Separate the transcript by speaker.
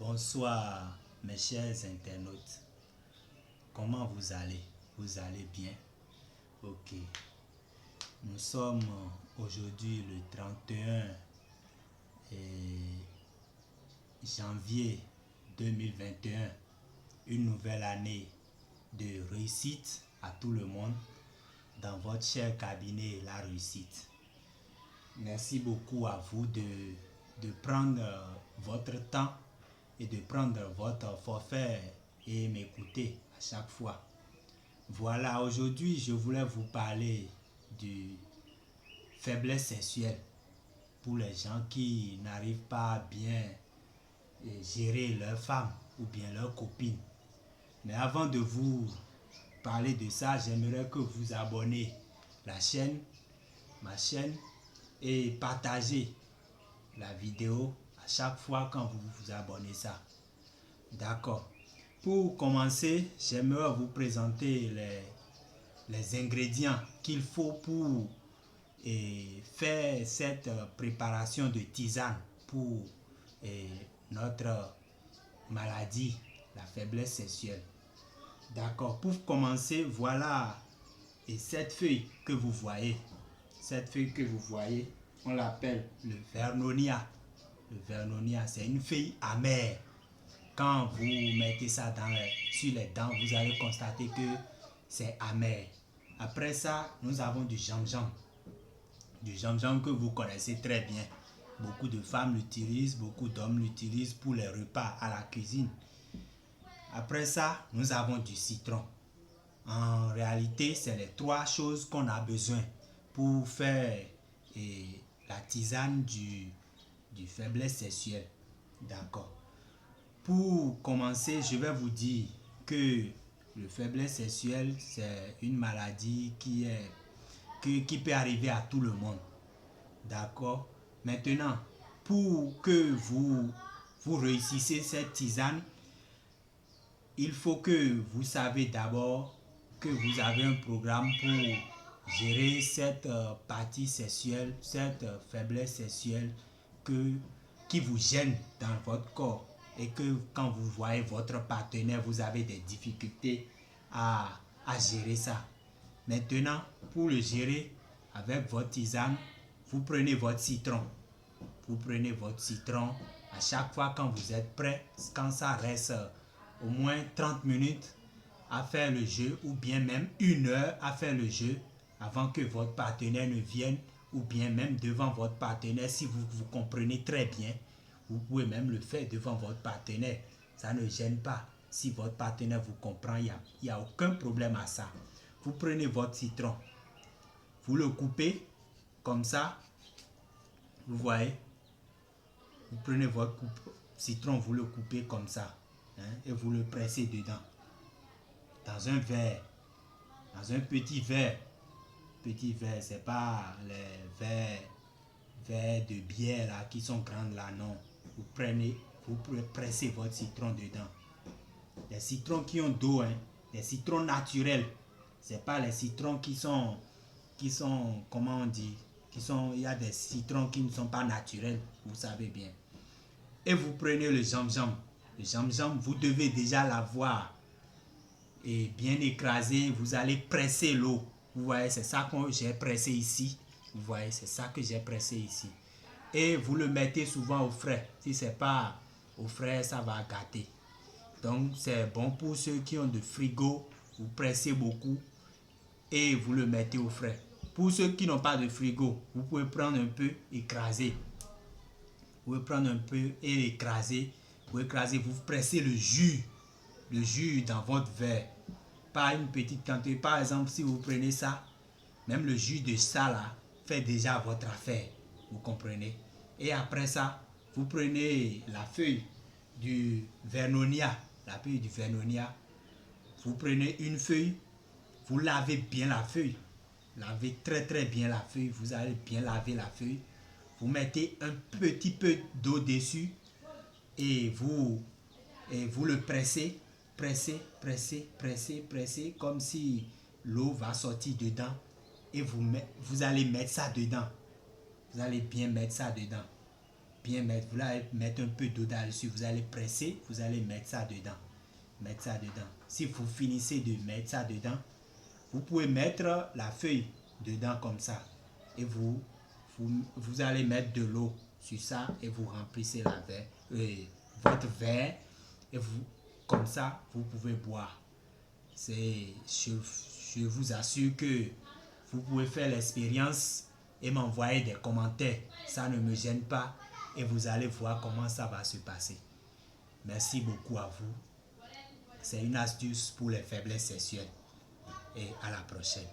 Speaker 1: Bonsoir mes chers internautes. Comment vous allez? Vous allez bien? Ok. Nous sommes aujourd'hui le 31 janvier 2021. Une nouvelle année de réussite à tout le monde dans votre cher cabinet La Réussite. Merci beaucoup à vous de prendre votre temps et de prendre votre forfait et m'écouter à chaque fois. Voilà, aujourd'hui, je voulais vous parler de faiblesse sexuelle pour les gens qui n'arrivent pas à bien gérer leur femme ou bien leur copine. Mais avant de vous parler de ça, j'aimerais que vous abonnez ma chaîne, et partagez la vidéo à chaque fois quand vous vous abonnez ça. D'accord. Pour commencer, j'aimerais vous présenter les ingrédients qu'il faut pour faire cette préparation de tisane pour notre maladie, la faiblesse sexuelle. D'accord. Pour commencer, voilà cette feuille que vous voyez. Cette feuille que vous voyez, on l'appelle le Vernonia. Le Vernonia, c'est une feuille amère. Quand vous mettez ça sur les dents, vous allez constater que c'est amer. Après ça, nous avons du jam-jam. Du jam-jam que vous connaissez très bien. Beaucoup de femmes l'utilisent, beaucoup d'hommes l'utilisent pour les repas à la cuisine. Après ça, nous avons du citron. En réalité, c'est les trois choses qu'on a besoin pour faire la tisane du faiblesse sexuelle. D'accord. Pour commencer, je vais vous dire que le faiblesse sexuelle, c'est une maladie qui peut arriver à tout le monde. D'accord. Maintenant, pour que vous réussissiez cette tisane, il faut que vous savez d'abord que vous avez un programme pour gérer cette partie sexuelle, cette faiblesse sexuelle qui vous gêne dans votre corps et que quand vous voyez votre partenaire, vous avez des difficultés à gérer ça. Maintenant, pour le gérer avec votre tisane, vous prenez votre citron. Vous prenez votre citron à chaque fois quand vous êtes prêt, quand ça reste au moins 30 minutes à faire le jeu ou bien même 1 heure à faire le jeu avant que votre partenaire ne vienne ou bien même devant votre partenaire. Si vous comprenez très bien, vous pouvez même le faire devant votre partenaire. Ça ne gêne pas. Si votre partenaire vous comprend, il n'y a aucun problème à ça. Vous prenez votre citron, vous le coupez comme ça. Vous voyez, vous prenez votre citron, vous le coupez comme ça, et vous le pressez dedans. Dans un verre, dans un petit verre. Petit verre, c'est pas les verres de bière là qui sont grands là, non. Vous pressez votre citron dedans. Les citrons qui ont d'eau, les citrons naturels. C'est pas les citrons qui sont, comment on dit, il y a des citrons qui ne sont pas naturels, vous savez bien. Et vous prenez le jam-jam. Le jam-jam, vous devez déjà l'avoir et bien écrasé. Vous allez presser l'eau. Vous voyez, c'est ça que j'ai pressé ici. Vous voyez, c'est ça que j'ai pressé ici. Et vous le mettez souvent au frais. Si c'est pas au frais, ça va gâter. Donc, c'est bon pour ceux qui ont de frigo. Vous pressez beaucoup et vous le mettez au frais. Pour ceux qui n'ont pas de frigo, vous pouvez prendre un peu, écraser. Vous pouvez prendre un peu et écraser. Vous pressez le jus dans votre verre. Pas une petite quantité. Par exemple, si vous prenez ça, même le jus de ça là, fait déjà votre affaire. Vous comprenez? Et après ça, vous prenez la feuille du Vernonia. La feuille du Vernonia. Vous prenez une feuille. Vous lavez bien la feuille. Lavez très très bien la feuille. Vous allez bien laver la feuille. Vous mettez un petit peu d'eau dessus. Et vous le pressez. Pressez comme si l'eau va sortir dedans. Et vous allez mettre ça dedans. Vous allez bien mettre ça dedans. bien mettre, vous allez mettre un peu d'eau dessus, vous allez presser, vous allez mettre ça dedans. Mettre ça dedans. Si vous finissez de mettre ça dedans, vous pouvez mettre la feuille dedans comme ça. Et vous allez mettre de l'eau sur ça et vous remplissez votre verre. Et vous, comme ça, vous pouvez boire. Je vous assure que vous pouvez faire l'expérience et m'envoyer des commentaires. Ça ne me gêne pas et vous allez voir comment ça va se passer. Merci beaucoup à vous. C'est une astuce pour les faiblesses sexuelles. Et à la prochaine.